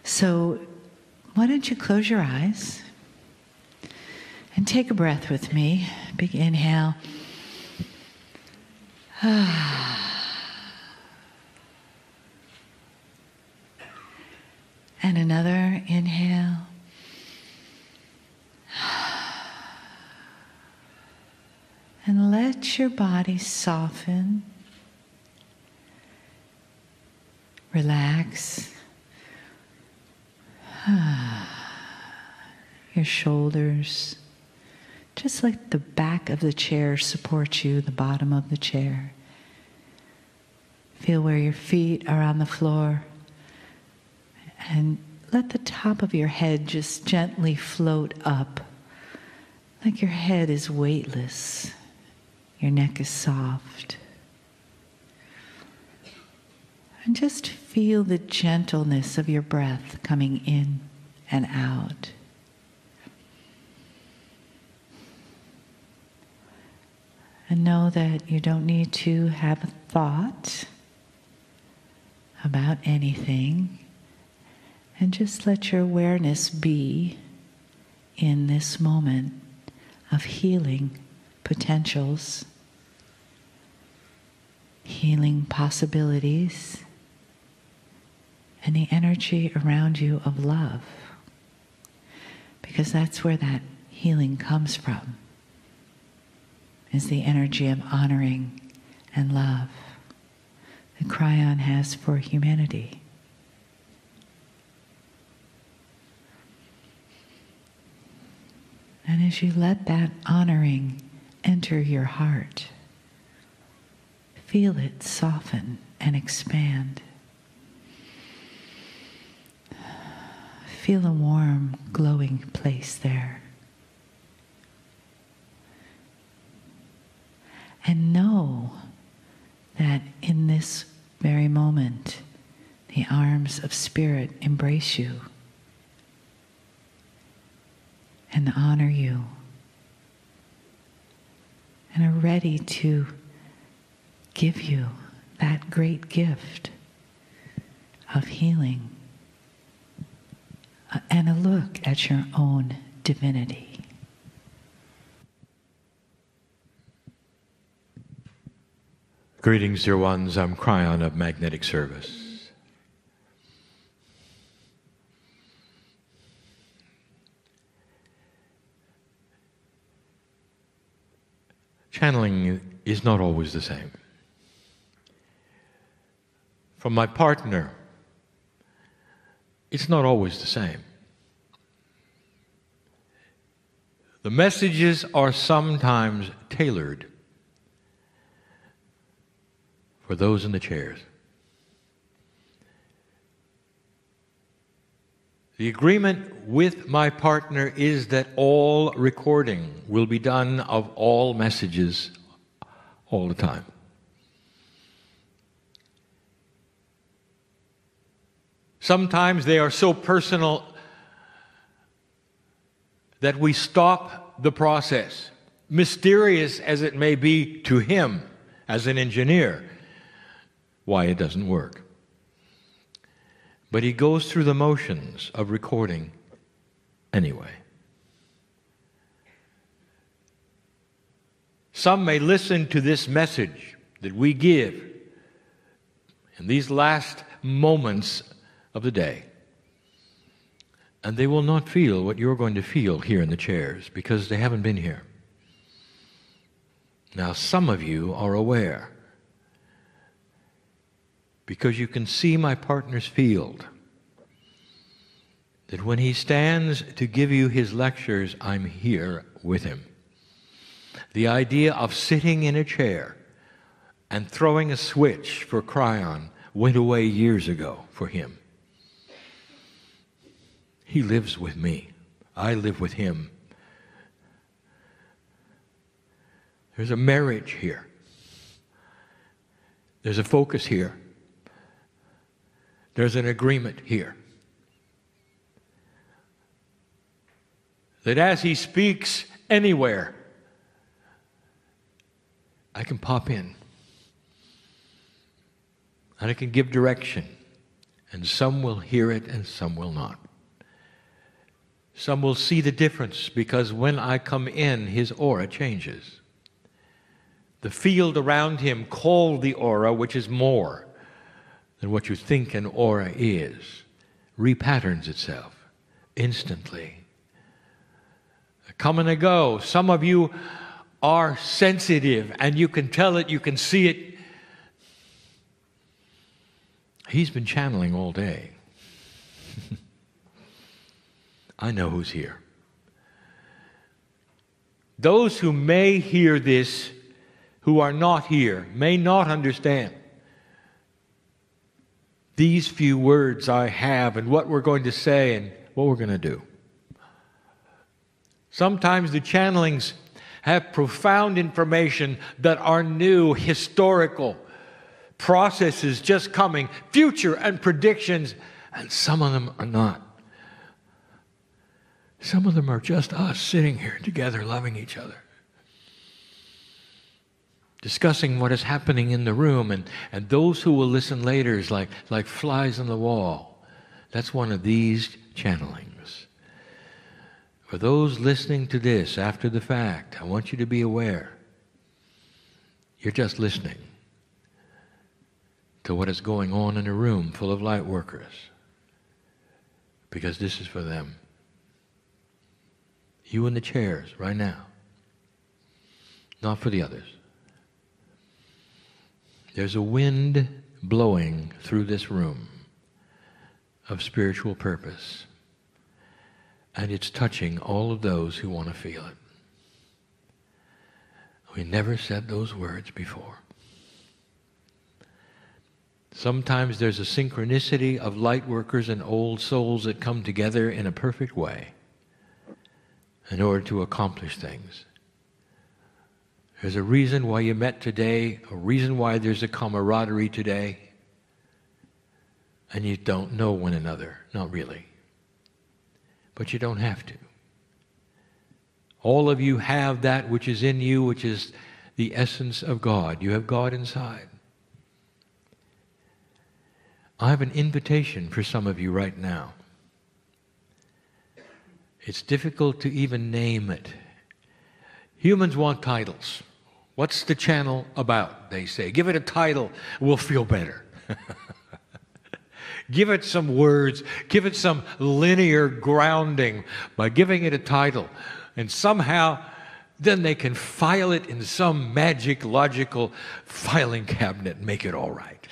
So why don't you close your eyes and take a breath with me. Big inhale. And another inhale. And let your body soften. Relax. Your shoulders. Just let the back of the chair support you, the bottom of the chair. Feel where your feet are on the floor. And let the top of your head just gently float up, like your head is weightless. Your neck is soft. And just feel the gentleness of your breath coming in and out. And know that you don't need to have a thought about anything. And just let your awareness be in this moment of healing potentials, healing possibilities, and the energy around you of love. Because that's where that healing comes from, is the energy of honoring and love that Kryon has for humanity. And as you let that honoring enter your heart, feel it soften and expand. Feel a warm, glowing place there. And know that in this very moment, the arms of Spirit embrace you and honor you, and are ready to give you that great gift of healing and a look at your own divinity. Greetings, dear ones. I'm Kryon of Magnetic Service. Channeling is not always the same. From my partner, it's not always the same. The messages are sometimes tailored for those in the chairs. The agreement with my partner is that all recording will be done of all messages all the time. Sometimes they are so personal that we stop the process, mysterious as it may be to him as an engineer, why it doesn't work. But he goes through the motions of recording anyway. Some may listen to this message that we give in these last moments of the day, and they will not feel what you're going to feel here in the chairs because they haven't been here. Now, some of you are aware, because you can see my partner's field, that when he stands to give you his lectures, I'm here with him. The idea of sitting in a chair and throwing a switch for Kryon went away years ago for him. He lives with me. I live with him. There's a marriage here. There's a focus here. There's an agreement here. That as he speaks anywhere, I can pop in. And I can give direction And some will hear it and some will not. Some will see the difference because when I come in, his aura changes. The field around him, called the aura, which is more than what you think an aura is, repatterns itself instantly. I come and I go. Some of you are sensitive and you can tell it, you can see it. He's been channeling all day. I know who's here. Those who may hear this, who are not here, may not understand these few words I have and what we're going to say and what we're going to do. Sometimes the channelings have profound information that are new, historical processes just coming, future and predictions, and some of them are not. Some of them are just us sitting here together, loving each other, discussing what is happening in the room, and those who will listen later is like flies on the wall. That's one of these channelings. For those listening to this after the fact, I want you to be aware. You're just listening to what is going on in a room full of light workers, because this is for them. You in the chairs right now, not for the others. There's a wind blowing through this room of spiritual purpose, and it's touching all of those who want to feel it. We never said those words before. Sometimes there's a synchronicity of light workers and old souls that come together in a perfect way in order to accomplish things. There's a reason why you met today, a reason why there's a camaraderie today, and you don't know one another, not really. But you don't have to. All of you have that which is in you, which is the essence of God. You have God inside. I have an invitation for some of you right now. It's difficult to even name it. Humans want titles. What's the channel about, they say. Give it a title, we'll feel better. Give it some words, give it some linear grounding by giving it a title. And somehow, then they can file it in some magic, logical filing cabinet and make it all right.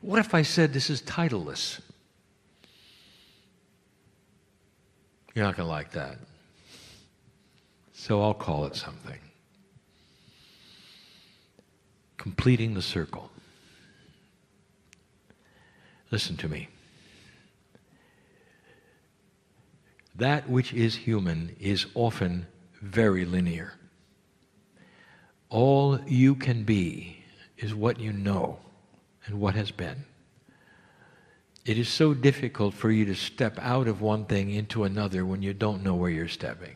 What if I said this is titleless? You're not going to like that. So I'll call it something. Completing the circle. Listen to me. That which is human is often very linear. All you can be is what you know and what has been. It is so difficult for you to step out of one thing into another when you don't know where you're stepping.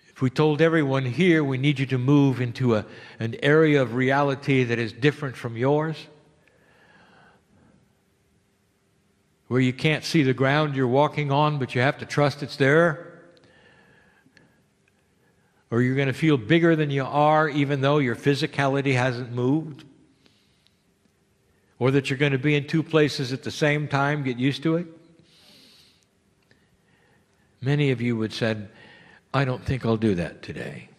If we told everyone here, we need you to move into an area of reality that is different from yours, where you can't see the ground you're walking on, but you have to trust it's there, or you're going to feel bigger than you are even though your physicality hasn't moved, or that you're going to be in two places at the same time, get used to it. Many of you would said, I don't think I'll do that today.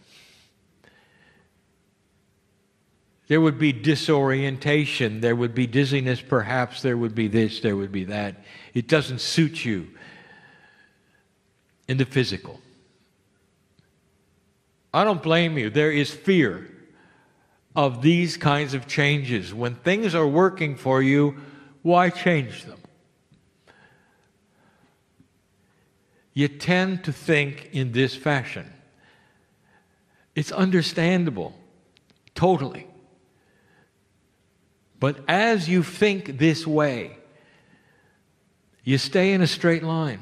There would be disorientation, there would be dizziness perhaps, there would be this, there would be that. It doesn't suit you in the physical. I don't blame you. There is fear of these kinds of changes. When things are working for you, why change them? You tend to think in this fashion. It's understandable, totally. But as you think this way, you stay in a straight line.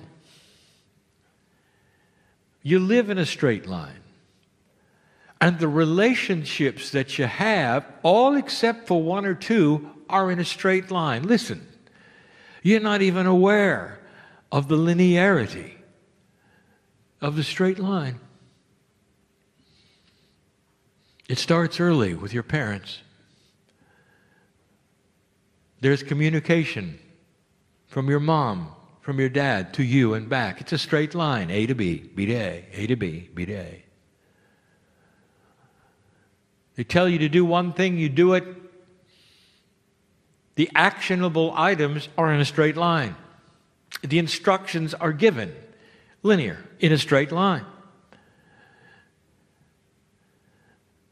You live in a straight line. And the relationships that you have, all except for one or two, are in a straight line. Listen, you're not even aware of the linearity of the straight line. It starts early with your parents. There's communication from your mom, from your dad, to you and back. It's a straight line, A to B, B to A, A to B, B to A. They tell you to do one thing, you do it. The actionable items are in a straight line. The instructions are given, linear, in a straight line.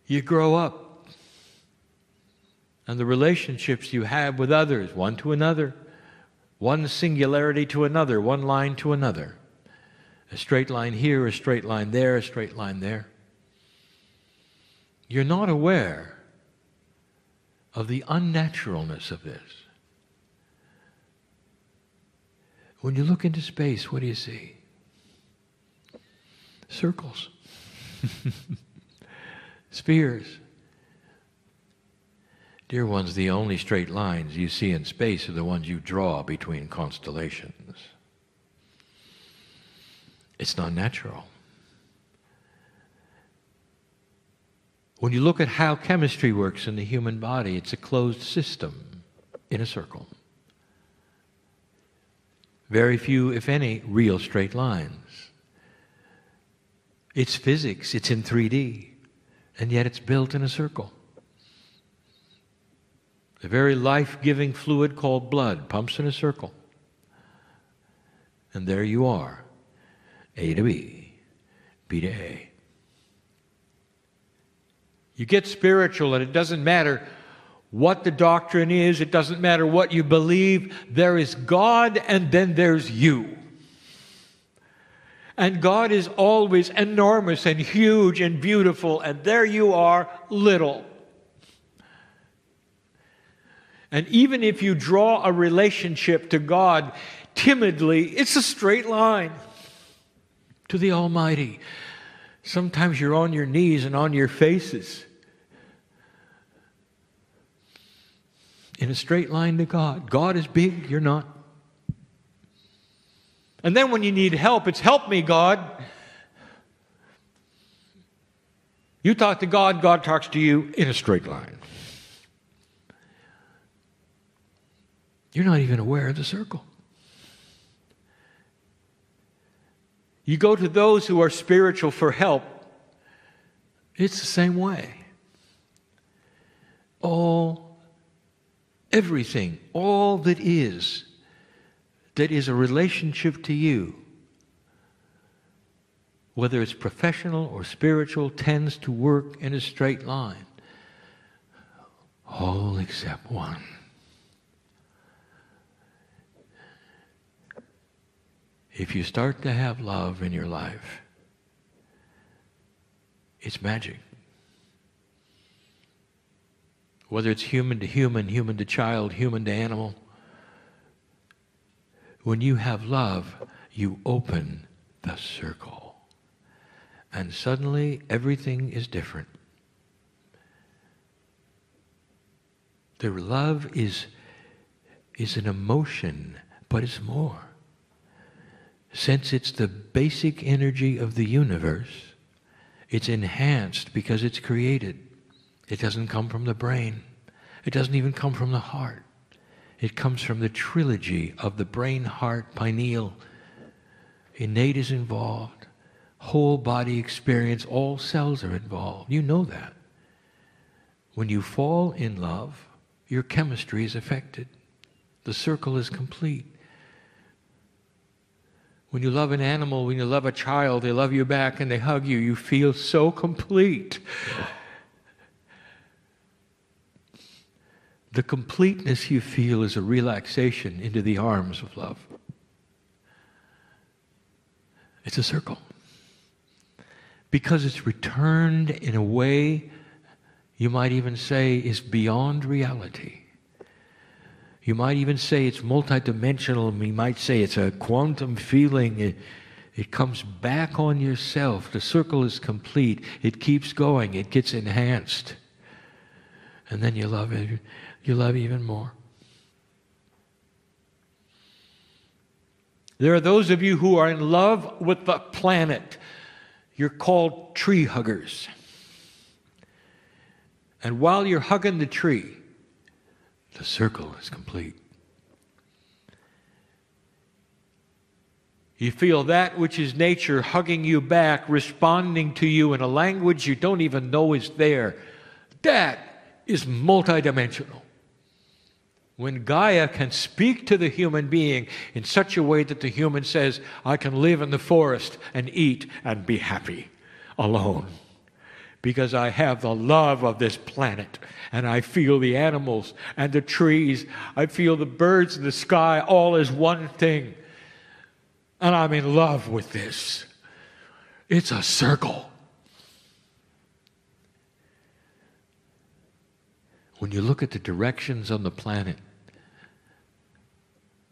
You grow up, and the relationships you have with others, one to another, one singularity to another, one line to another. A straight line here, a straight line there, a straight line there. You're not aware of the unnaturalness of this. When you look into space, what do you see? Circles. Spheres. Dear ones, the only straight lines you see in space are the ones you draw between constellations. It's not natural. When you look at how chemistry works in the human body, it's a closed system in a circle. Very few, if any, real straight lines. It's physics, it's in 3D, and yet it's built in a circle. The very life-giving fluid called blood pumps in a circle. And there you are, A to B, B to A. You get spiritual, and it doesn't matter what the doctrine is, it doesn't matter what you believe. There is God, and then there's you. And God is always enormous and huge and beautiful, and there you are, little. And even if you draw a relationship to God timidly, it's a straight line to the Almighty. Sometimes you're on your knees and on your faces in a straight line to God. God is big, you're not. And then when you need help, it's help me, God. You talk to God, God talks to you in a straight line. You're not even aware of the circle. You go to those who are spiritual for help, it's the same way. Everything, all that is a relationship to you, whether it's professional or spiritual, tends to work in a straight line. All except one. If you start to have love in your life, it's magic. Whether it's human to human, human to child, human to animal, when you have love, you open the circle. And suddenly everything is different. The love is an emotion, but it's more. Since it's the basic energy of the universe, it's enhanced because it's created. It doesn't come from the brain. It doesn't even come from the heart. It comes from the trilogy of the brain, heart, pineal. Innate is involved. Whole body experience, all cells are involved. You know that. When you fall in love, your chemistry is affected. The circle is complete. When you love an animal, when you love a child, they love you back and they hug you, you feel so complete. The completeness you feel is a relaxation into the arms of love. It's a circle. Because it's returned in a way you might even say is beyond reality. You might even say it's multidimensional. You might say it's a quantum feeling. It comes back on yourself. The circle is complete. It keeps going. It gets enhanced. And then you love it. you love even more. There are those of you who are in love with the planet. You're called tree huggers. And while you're hugging the tree, the circle is complete. You feel that which is nature hugging you back, responding to you in a language you don't even know is there. That is multidimensional. When Gaia can speak to the human being in such a way that the human says, I can live in the forest and eat and be happy alone because I have the love of this planet and I feel the animals and the trees. I feel the birds in the sky all as one thing. And I'm in love with this. It's a circle. When you look at the directions on the planet,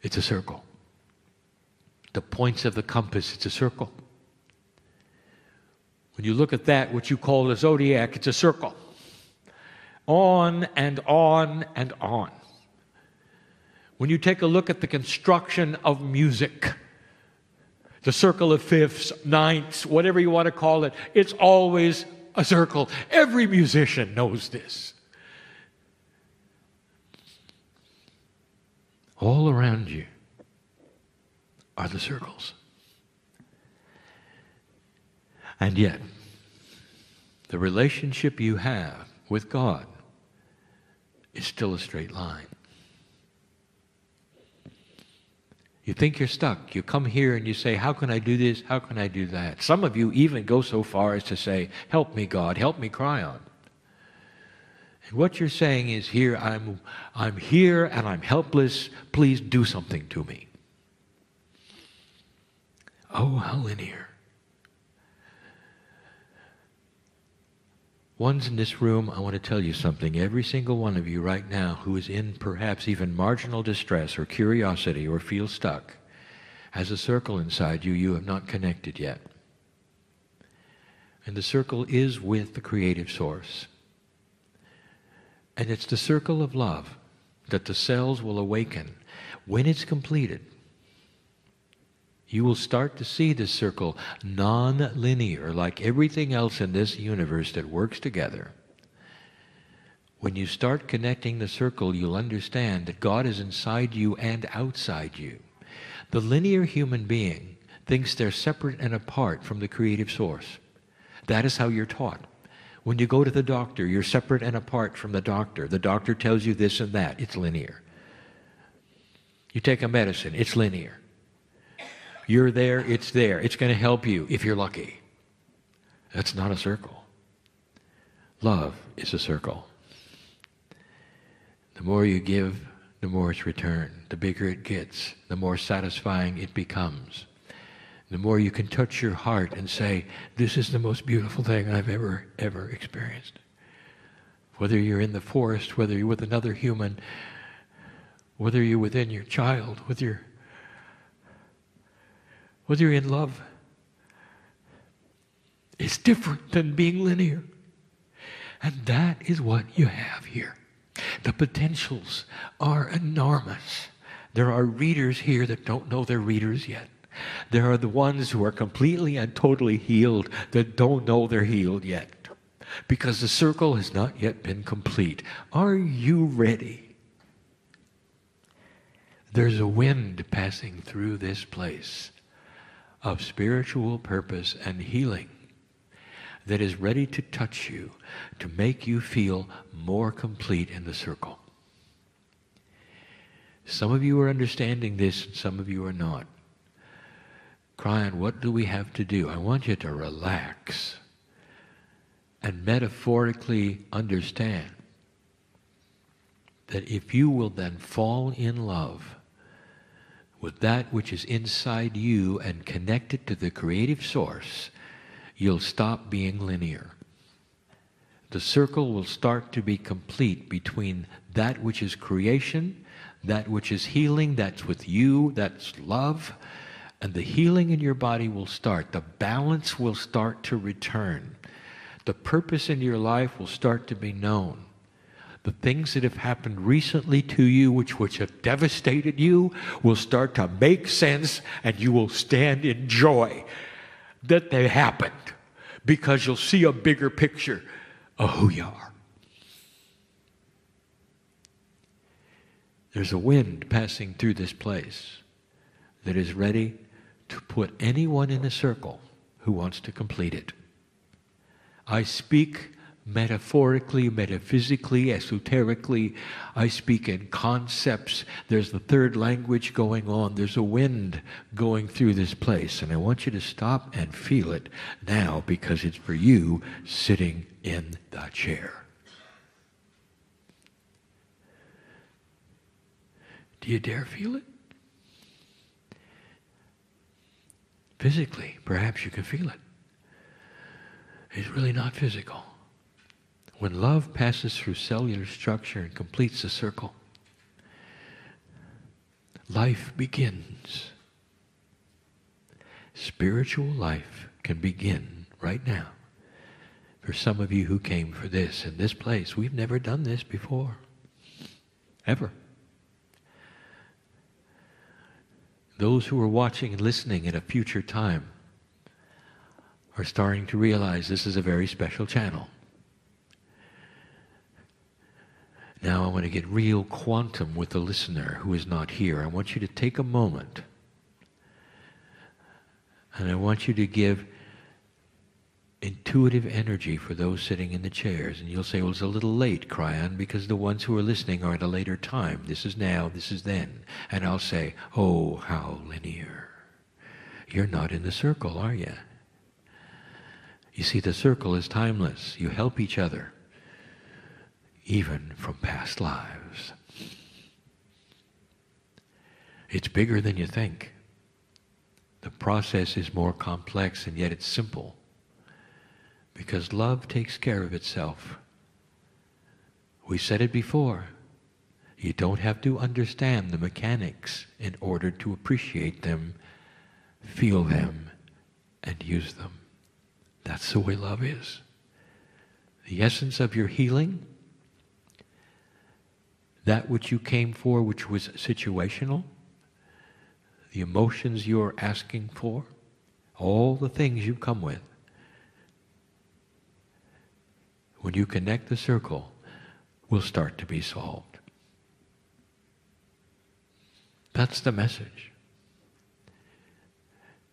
it's a circle. The points of the compass, it's a circle. When you look at that, what you call the zodiac, it's a circle. On and on and on. When you take a look at the construction of music, the circle of fifths, ninths, whatever you want to call it, it's always a circle. Every musician knows this. All around you are the circles. And yet, the relationship you have with God is still a straight line. You think you're stuck. You come here and you say, how can I do this? How can I do that? Some of you even go so far as to say, help me, God, help me, Kryon. And what you're saying is, here, I'm here and I'm helpless. Please do something to me. Oh, how linear. Ones in this room, I want to tell you something. Every single one of you right now who is in perhaps even marginal distress or curiosity or feels stuck has a circle inside you you have not connected yet. And the circle is with the creative source. And it's the circle of love that the cells will awaken. When it's completed, you will start to see this circle non-linear, like everything else in this universe that works together. When you start connecting the circle, you'll understand that God is inside you and outside you. The linear human being thinks they're separate and apart from the creative source. That is how you're taught. When you go to the doctor, you're separate and apart from the doctor. The doctor tells you this and that. It's linear. You take a medicine. It's linear. You're there. It's there. It's going to help you if you're lucky. That's not a circle. Love is a circle. The more you give, the more it's returned. The bigger it gets, the more satisfying it becomes. The more you can touch your heart and say, this is the most beautiful thing I've ever experienced. Whether you're in the forest, whether you're with another human, whether you're within your child, whether you're in love, it's different than being linear. And that is what you have here. The potentials are enormous. There are readers here that don't know they're readers yet. There are the ones who are completely and totally healed that don't know they're healed yet, because the circle has not yet been complete. Are you ready? There's a wind passing through this place of spiritual purpose and healing that is ready to touch you, to make you feel more complete in the circle. Some of you are understanding this, and some of you are not. Kryon, what do we have to do? I want you to relax and metaphorically understand that if you will then fall in love with that which is inside you and connect it to the creative source, you'll stop being linear. The circle will start to be complete between that which is creation, that which is healing, that's with you, that's love, and the healing in your body will start. The balance will start to return. The purpose in your life will start to be known. The things that have happened recently to you, which have devastated you, will start to make sense, and you will stand in joy that they happened, because you'll see a bigger picture of who you are. There's a wind passing through this place that is ready to put anyone in a circle who wants to complete it. I speak metaphorically, metaphysically, esoterically. I speak in concepts. There's the third language going on. There's a wind going through this place. And I want you to stop and feel it now, because it's for you sitting in the chair. Do you dare feel it? Physically, perhaps you can feel it. It's really not physical. When love passes through cellular structure and completes the circle, life begins. Spiritual life can begin right now. For some of you who came for this in this place, we've never done this before. Ever. Those who are watching and listening at a future time are starting to realize this is a very special channel. Now I want to get real quantum with the listener who is not here. I want you to take a moment, and I want you to give intuitive energy for those sitting in the chairs. And you'll say, well, it's a little late, Kryon, because the ones who are listening are at a later time. This is now, this is then. And I'll say, oh, how linear. You're not in the circle, are you? You see, the circle is timeless. You help each other, even from past lives. It's bigger than you think. The process is more complex, and yet it's simple. Because love takes care of itself. We said it before. You don't have to understand the mechanics in order to appreciate them, feel them, and use them. That's the way love is. The essence of your healing, that which you came for, which was situational, the emotions you're asking for, all the things you come with, when you connect the circle, will start to be solved. That's the message.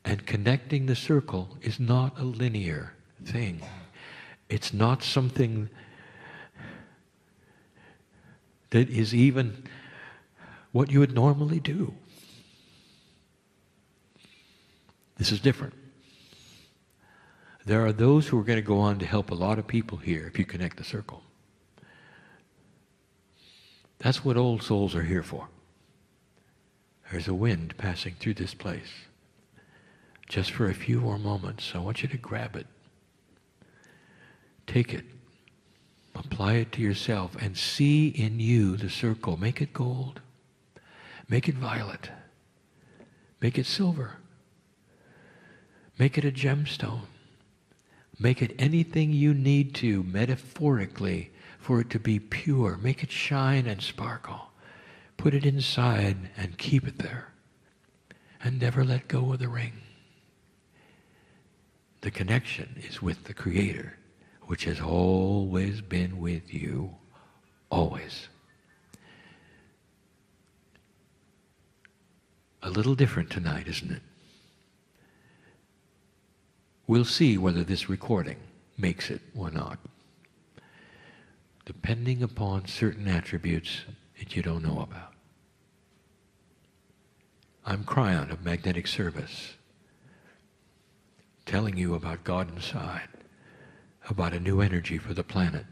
And connecting the circle is not a linear thing. It's not something that is even what you would normally do. This is different. There are those who are going to go on to help a lot of people here if you connect the circle. That's what old souls are here for. There's a wind passing through this place. Just for a few more moments, I want you to grab it. Take it. Apply it to yourself and see in you the circle. Make it gold. Make it violet. Make it silver. Make it a gemstone. Make it anything you need to, metaphorically, for it to be pure. Make it shine and sparkle. Put it inside and keep it there. And never let go of the ring. The connection is with the Creator, which has always been with you, always. A little different tonight, isn't it? We'll see whether this recording makes it or not, depending upon certain attributes that you don't know about. I'm Kryon of Magnetic Service, telling you about God inside, about a new energy for the planet,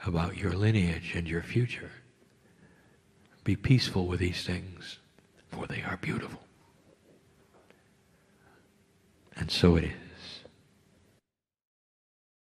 about your lineage and your future. Be peaceful with these things, for they are beautiful. And so it is.